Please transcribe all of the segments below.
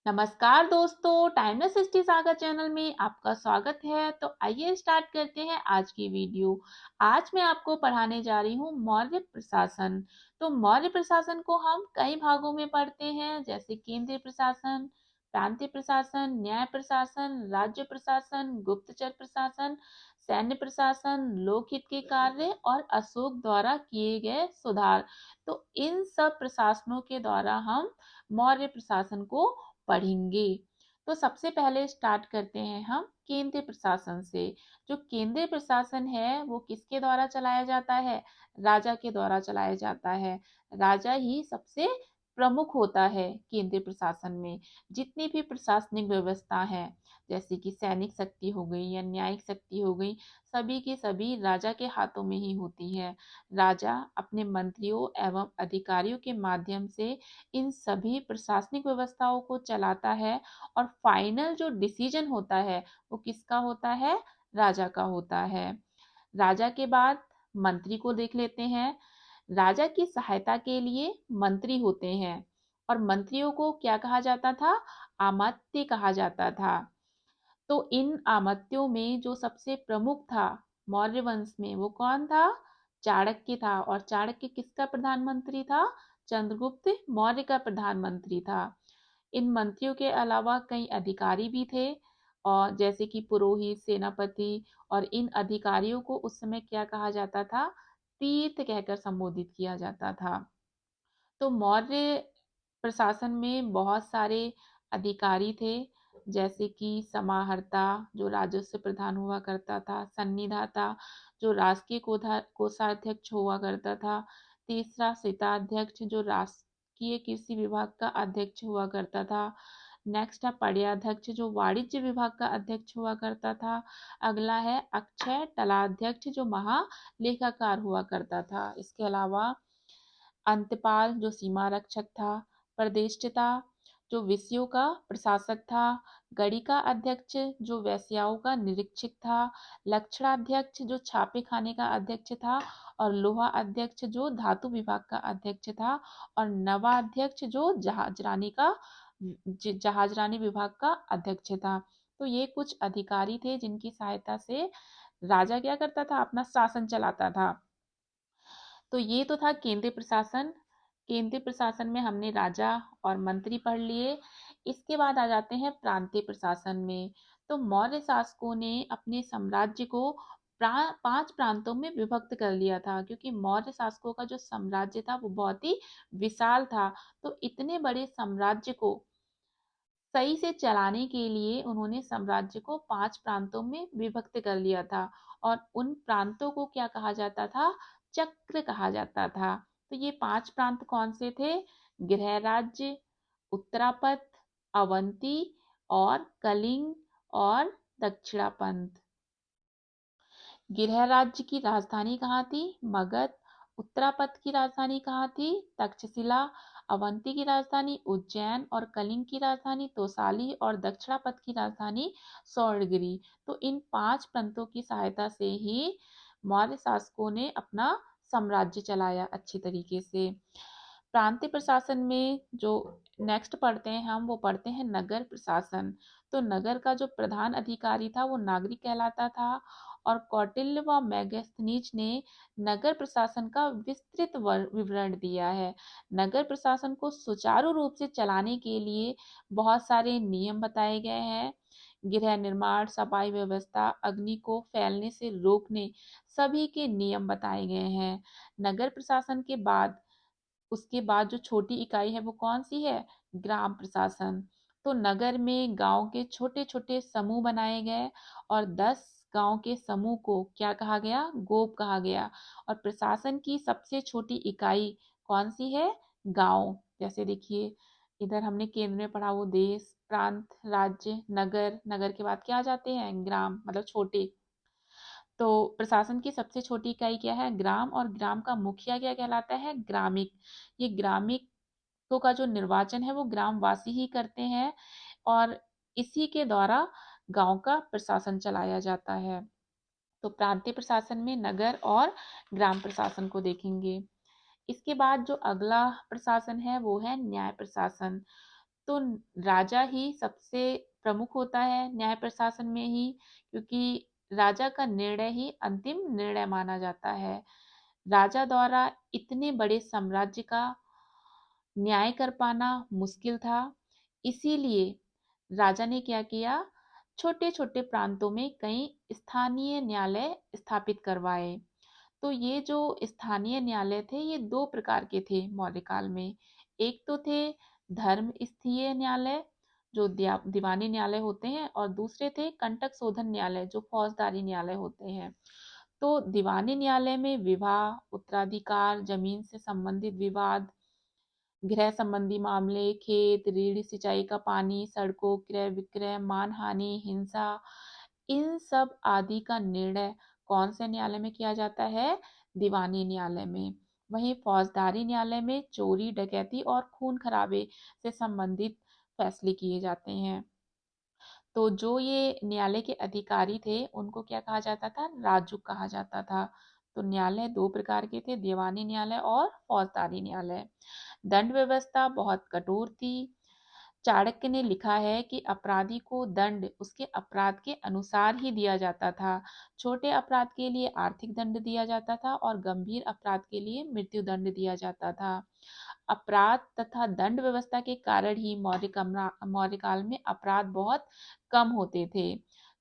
नमस्कार दोस्तों, timeless history saga channel में आपका स्वागत है। तो आइए स्टार्ट करते हैं आज की वीडियो। आज मैं आपको पढ़ाने जा रही हूँ मौर्य प्रशासन। तो मौर्य प्रशासन को हम कई भागों में पढ़ते हैं, जैसे केंद्रीय प्रशासन, प्रांतीय प्रशासन, न्याय प्रशासन, राज्य प्रशासन, गुप्तचर प्रशासन, सैन्य प्रशासन, लोकहित के कार्य और अशोक द्वारा किए गए सुधार। तो इन सब प्रशासनों के द्वारा हम मौर्य प्रशासन को पढ़ेंगे। तो सबसे पहले स्टार्ट करते हैं हम केंद्रीय प्रशासन से। जो केंद्रीय प्रशासन है वो किसके द्वारा चलाया जाता है? राजा के द्वारा चलाया जाता है। राजा ही सबसे प्रमुख होता है केंद्रीय प्रशासन में। जितनी भी प्रशासनिक व्यवस्था है, जैसे कि सैनिक शक्ति हो गई या न्यायिक शक्ति हो गई, सभी की सभी राजा के हाथों में ही होती है। राजा अपने मंत्रियों एवं अधिकारियों के माध्यम से इन सभी प्रशासनिक व्यवस्थाओं को चलाता है और फाइनल जो डिसीजन होता है वो किसका होता है? राजा का होता है। राजा के बाद मंत्री को देख लेते हैं। राजा की सहायता के लिए मंत्री होते हैं और मंत्रियों को क्या कहा जाता था? अमात्य कहा जाता था। तो इन अमात्यों में जो सबसे प्रमुख था मौर्य वंश में, वो कौन था? चाणक्य था। और चाणक्य किसका प्रधानमंत्री था? चंद्रगुप्त मौर्य का प्रधानमंत्री था। इन मंत्रियों के अलावा कई अधिकारी भी थे, और जैसे कि पुरोहित, सेनापति, और इन अधिकारियों को उस समय क्या कहा जाता था? तीर्थ कहकर संबोधित किया जाता था। तो मौर्य प्रशासन में बहुत सारे अधिकारी थे, जैसे कि समाहर्ता जो राजस्व प्रधान हुआ करता था, सन्निधाता जो राष्ट्रीय कोषाध्यक्ष हुआ करता था, तीसरा स्थिताध्यक्ष जो राष्ट्रीय कृषि विभाग का अध्यक्ष हुआ करता था, नेक्स्ट है पर्याध्यक्ष जो वाणिज्य विभाग का अध्यक्ष हुआ करता था, अगला है अक्षय तलाध्यक्ष जो महालेखाकार हुआ करता था। इसके अलावा अंतपाल जो सीमा रक्षक था, प्रतिष्ठिता जो विषयों का प्रशासक था, गणिका अध्यक्ष जो वेश्याओं का निरीक्षक था, लक्षणाध्यक्ष जो छापे खाने का अध्यक्ष था, और लोहा अध्यक्ष जो धातु विभाग का अध्यक्ष था, और नवाध्यक्ष जो जहाजरानी विभाग का अध्यक्ष था। तो ये कुछ अधिकारी थे जिनकी सहायता से राजा क्या करता था? अपना शासन चलाता था। तो ये तो था केंद्रीय प्रशासन। केंद्रीय प्रशासन में हमने राजा और मंत्री पढ़ लिए। इसके बाद आ जाते हैं प्रांतीय प्रशासन में। तो मौर्य शासकों ने अपने साम्राज्य को 5 प्रांतों में विभक्त कर लिया था, क्योंकि मौर्य शासकों का जो साम्राज्य था वो बहुत ही विशाल था। तो इतने बड़े साम्राज्य को सही से चलाने के लिए उन्होंने साम्राज्य को 5 प्रांतों में विभक्त कर लिया था, और उन प्रांतों को क्या कहा जाता था? चक्र कहा जाता था। तो ये 5 प्रांत कौन से थे? गृह राज्य, उत्तरापथ, अवंती, और कलिंग, और दक्षिणापंथ। गृह राज्य की राजधानी कहाँ थी? मगध। उत्तरापथ की राजधानी कहाँ थी? तक्षशिला। अवंती की राजधानी उज्जैन, और कलिंग की राजधानी तोसाली, और दक्षिणापथ की राजधानी स्वर्णगिरी। तो इन 5 प्रांतों की सहायता से ही मौर्य शासकों ने अपना साम्राज्य चलाया अच्छी तरीके से। प्रांतीय प्रशासन में जो नेक्स्ट पढ़ते हैं हम, वो पढ़ते हैं नगर प्रशासन। तो नगर का जो प्रधान अधिकारी था वो नागरिक कहलाता था, और कौटिल्य व मेगास्थनीज ने नगर प्रशासन का विस्तृत विवरण दिया है। नगर प्रशासन को सुचारू रूप से चलाने के लिए बहुत सारे नियम बताए गए हैं। गृह निर्माण, सफाई व्यवस्था, अग्नि को फैलने से रोकने, सभी के नियम बताए गए हैं। नगर प्रशासन के बाद उसके बाद जो छोटी इकाई है वो कौन सी है? ग्राम प्रशासन। तो नगर में गांव के छोटे छोटे समूह बनाए गए, और 10 गांव के समूह को क्या कहा गया? गोप कहा गया। और प्रशासन की सबसे छोटी इकाई कौन सी है? गांव। जैसे देखिए, इधर हमने केंद्र में पढ़ा वो देश, प्रांत, राज्य, नगर, नगर के बाद क्या आ जाते हैं? ग्राम, मतलब छोटे। तो प्रशासन की सबसे छोटी इकाई क्या है? ग्राम। और ग्राम का मुखिया क्या कहलाता है? ग्रामिक। ये ग्रामिकों का जो निर्वाचन है वो ग्रामवासी ही करते हैं, और इसी के द्वारा गांव का प्रशासन चलाया जाता है। तो प्रांतीय प्रशासन में नगर और ग्राम प्रशासन को देखेंगे। इसके बाद जो अगला प्रशासन है वो है न्याय प्रशासन। तो राजा ही सबसे प्रमुख होता है न्याय प्रशासन में ही, क्योंकि राजा का निर्णय ही अंतिम निर्णय माना जाता है। राजा द्वारा इतने बड़े साम्राज्य का न्याय कर पाना मुश्किल था। इसीलिए राजा ने क्या किया, छोटे-छोटे प्रांतों में कई स्थानीय न्यायालय स्थापित करवाए। तो ये जो स्थानीय न्यायालय थे, ये 2 प्रकार के थे मौर्य काल में। एक तो थे धर्म स्थीय न्यायालय, जो दीवानी न्यायालय होते हैं, और दूसरे थे कंटक शोधन न्यायालय, जो फौजदारी न्यायालय होते हैं। तो दीवानी न्यायालय में विवाह, उत्तराधिकार, जमीन से संबंधित विवाद, गृह संबंधी मामले, खेत, ऋण, सिंचाई का पानी, सड़कों, क्रय विक्रय, मानहानि, हिंसा, इन सब आदि का निर्णय कौन से न्यायालय में किया जाता है? दीवानी न्यायालय में। वहीं फौजदारी न्यायालय में चोरी, डकैती और खून खराबे से संबंधित फैसले किए जाते हैं। तो जो ये न्यायालय के अधिकारी थे, उनको क्या कहा जाता था? राजुक कहा जाता था। तो न्यायालय 2 प्रकार के थे, दीवानी न्यायालय और फौजदारी न्यायालय। दंड व्यवस्था बहुत कठोर थी। चाणक्य ने लिखा है कि अपराधी को दंड उसके अपराध के अनुसार ही दिया जाता था। छोटे अपराध के लिए आर्थिक दंड दिया जाता था और गंभीर अपराध के लिए मृत्यु दंड दिया जाता था। अपराध तथा दंड व्यवस्था के कारण ही मौर्य काल में अपराध बहुत कम होते थे।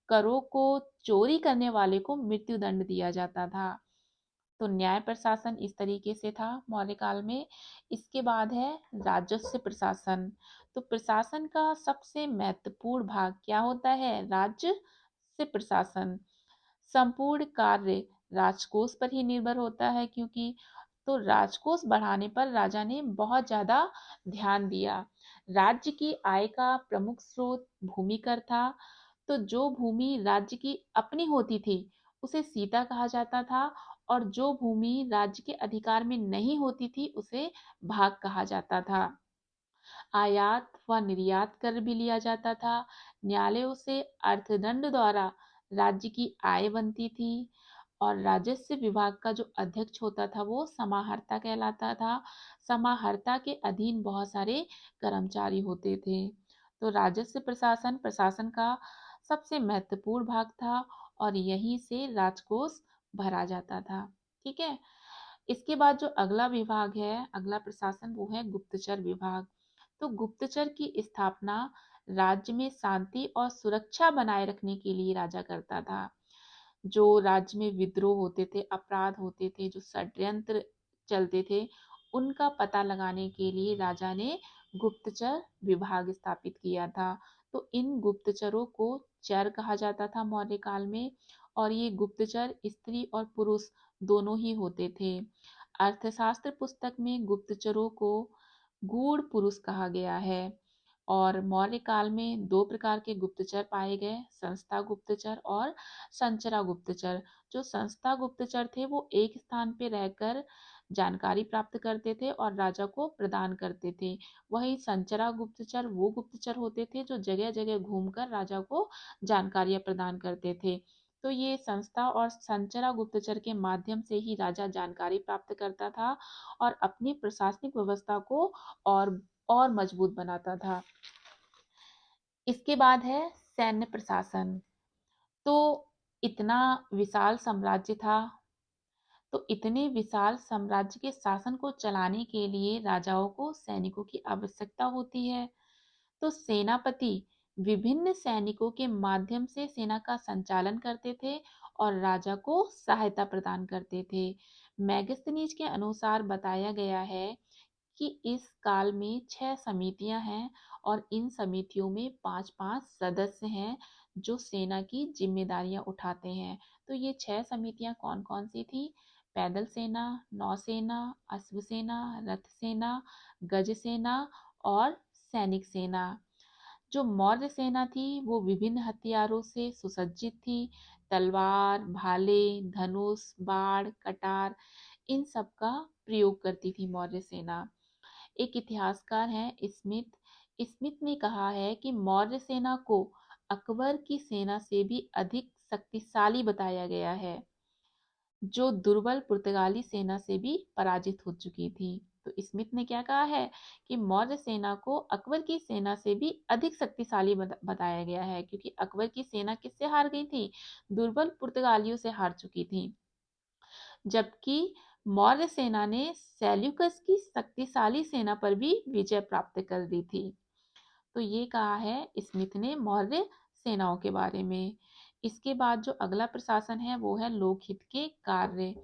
करों को चोरी करने वाले को मृत्यु दंड दिया जाता था। तो न्याय प्रशासन इस तरीके से था मौर्य काल में। इसके बाद है राजस्व प्रशासन। तो प्रशासन का सबसे महत्वपूर्ण भाग क्या होता है? राजस्व प्रशासन। संपूर्ण कार्य राजकोष पर ही निर्भर होता है, क्योंकि तो राजकोष बढ़ाने पर राजा ने बहुत ज्यादा ध्यान दिया। राज्य की आय का प्रमुख स्रोत भूमि कर था। तो जो भूमि राज्य की अपनी होती थी, उसे सीता कहा जाता था, और जो भूमि राज्य के अधिकार में नहीं होती थी, उसे भाग कहा जाता था। आयात व निर्यात कर भी लिया जाता था। न्यायालयों से अर्थदंड द्वारा राज्य की आय बनती थी। और राजस्व विभाग का जो अध्यक्ष होता था, वो समाहर्ता कहलाता था। समाहर्ता के अधीन बहुत सारे कर्मचारी होते थे। तो राजस्व प्रशासन प्रशासन का सबसे महत्वपूर्ण भाग था, और यहीं से राजकोष भरा जाता था। ठीक है। इसके बाद जो अगला विभाग है, अगला प्रशासन, वो है गुप्तचर विभाग। तो गुप्तचर की स्थापना राज्य में शांति और सुरक्षा बनाए रखने के लिए राजा करता था। जो राज्य में विद्रोह होते थे, अपराध होते थे, जो षड्यंत्र चलते थे, उनका पता लगाने के लिए राजा ने गुप्तचर विभाग स्थापित किया था। तो इन गुप्तचरों को चर कहा जाता था मौर्य काल में, और ये गुप्तचर स्त्री और पुरुष दोनों ही होते थे। अर्थशास्त्र पुस्तक में गुप्तचरों को गूढ़ पुरुष कहा गया है। और मौर्य काल में 2 प्रकार के गुप्तचर पाए गए, संस्था गुप्तचर और संचरा गुप्तचर। जो संस्था गुप्तचर थे, वो एक स्थान पे रहकर जानकारी प्राप्त करते थे और राजा को प्रदान करते थे। वही संचरा गुप्तचर वो गुप्तचर होते थे जो जगह जगह घूमकर राजा को जानकारियां प्रदान करते थे। तो ये संस्था और संचरा गुप्तचर के माध्यम से ही राजा जानकारी प्राप्त करता था और अपनी प्रशासनिक व्यवस्था को और मजबूत बनाता था। इसके बाद है सैन्य प्रशासन। तो इतना विशाल साम्राज्य था। तो इतने विशाल साम्राज्य के शासन को चलाने के लिए राजाओं को सैनिकों की आवश्यकता होती है। तो सेनापति विभिन्न सैनिकों के माध्यम से सेना का संचालन करते थे और राजा को सहायता प्रदान करते थे। मैगस्थनीज के अनुसार बताया गया है कि इस काल में 6 समितियां हैं, और इन समितियों में 5-5 सदस्य हैं जो सेना की जिम्मेदारियां उठाते हैं। तो ये 6 समितियां कौन कौन सी थी? पैदल सेना, नौसेना, अश्व सेना, रथ सेना, गज सेना और सैनिक सेना। जो मौर्य सेना थी, वो विभिन्न हथियारों से सुसज्जित थी। तलवार, भाले, धनुष, बाण, कटार, इन सब का प्रयोग करती थी मौर्य सेना। एक इतिहासकार हैं स्मिथ। स्मिथ ने कहा है कि मौर्य सेना को अकबर की सेना से भी अधिक शक्तिशाली बताया गया है, जो दुर्बल पुर्तगाली सेना से भी पराजित हो चुकी थी। तो स्मिथ ने क्या कहा है कि मौर्य सेना को अकबर की सेना से भी अधिक शक्तिशाली बताया गया है, क्योंकि अकबर की सेना किससे हार गई थी? दुर्बल पुर्तगालियों से हार चुकी थी, जबकि मौर्य सेना ने सेल्यूकस की शक्तिशाली सेना पर भी विजय प्राप्त कर दी थी। तो ये कहा है स्मिथ ने मौर्य सेनाओं के बारे में। इसके बाद जो अगला प्रशासन है वो है लोकहित के कार्य।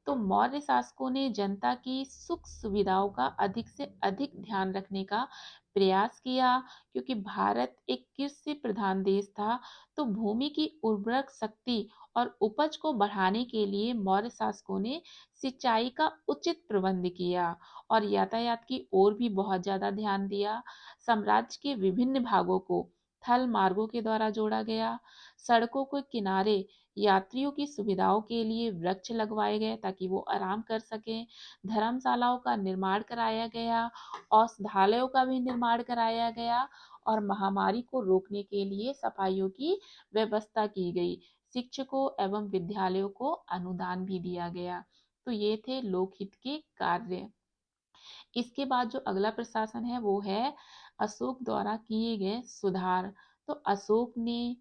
तो मौर्य शासकों ने जनता की सुख सुविधाओं का अधिक से अधिक ध्यान रखने का प्रयास किया, क्योंकि भारत एक कृषि प्रधान देश था। तो भूमि की उर्वरक शक्ति और उपज को बढ़ाने के लिए मौर्य शासकों ने सिंचाई का उचित प्रबंध किया और यातायात की ओर भी बहुत ज्यादा ध्यान दिया। साम्राज्य के विभिन्न भागों को थल मार्गों के द्वारा जोड़ा गया। सड़कों के किनारे यात्रियों की सुविधाओं के लिए वृक्ष लगवाए गए ताकि वो आराम कर सकें। धर्मशालाओं का निर्माण कराया गया, औषधालयों का भी निर्माण कराया गया और महामारी को रोकने के लिए सफाइयों की व्यवस्था की गई। शिक्षकों एवं विद्यालयों को अनुदान भी दिया गया। तो ये थे लोकहित के कार्य। इसके बाद जो अगला प्रशासन है वो है अशोक द्वारा किए गए सुधार। तो अशोक ने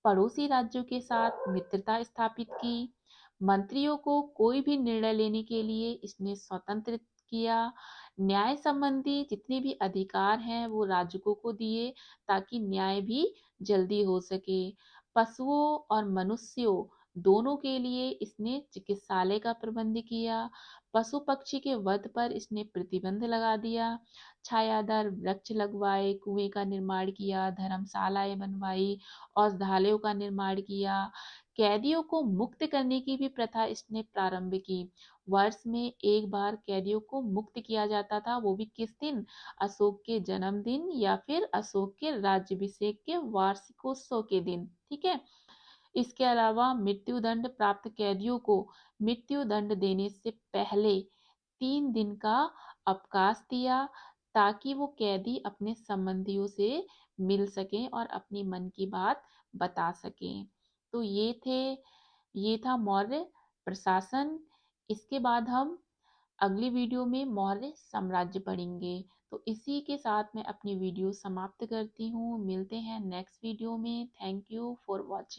पड़ोसी राज्यों के साथ मित्रता स्थापित की। मंत्रियों को कोई भी निर्णय लेने के लिए इसने स्वतंत्र किया। न्याय संबंधी जितने भी अधिकार हैं वो राजकों को दिए ताकि न्याय भी जल्दी हो सके। पशुओं और मनुष्यों दोनों के लिए इसने चिकित्सालय का प्रबंध किया। पशु पक्षी के वध पर इसने प्रतिबंध लगा दिया। छायादार वृक्ष लगवाए, कुएं का निर्माण किया, धर्मशालाएं बनवाई, औषधालयों का निर्माण किया। कैदियों को मुक्त करने की भी प्रथा इसने प्रारंभ की। वर्ष में एक बार कैदियों को मुक्त किया जाता था, वो भी किस दिन? अशोक के जन्मदिन या फिर अशोक के राज्याभिषेक के वार्षिकोत्सव के दिन। ठीक है। इसके अलावा मृत्युदंड प्राप्त कैदियों को मृत्युदंड देने से पहले 3 दिन का अवकाश दिया ताकि वो कैदी अपने संबंधियों से मिल सकें और अपनी मन की बात बता सकें। तो ये था मौर्य प्रशासन। इसके बाद हम अगली वीडियो में मौर्य साम्राज्य पढ़ेंगे। तो इसी के साथ मैं अपनी वीडियो समाप्त करती हूँ। मिलते हैं नेक्स्ट वीडियो में। Thank you for watching.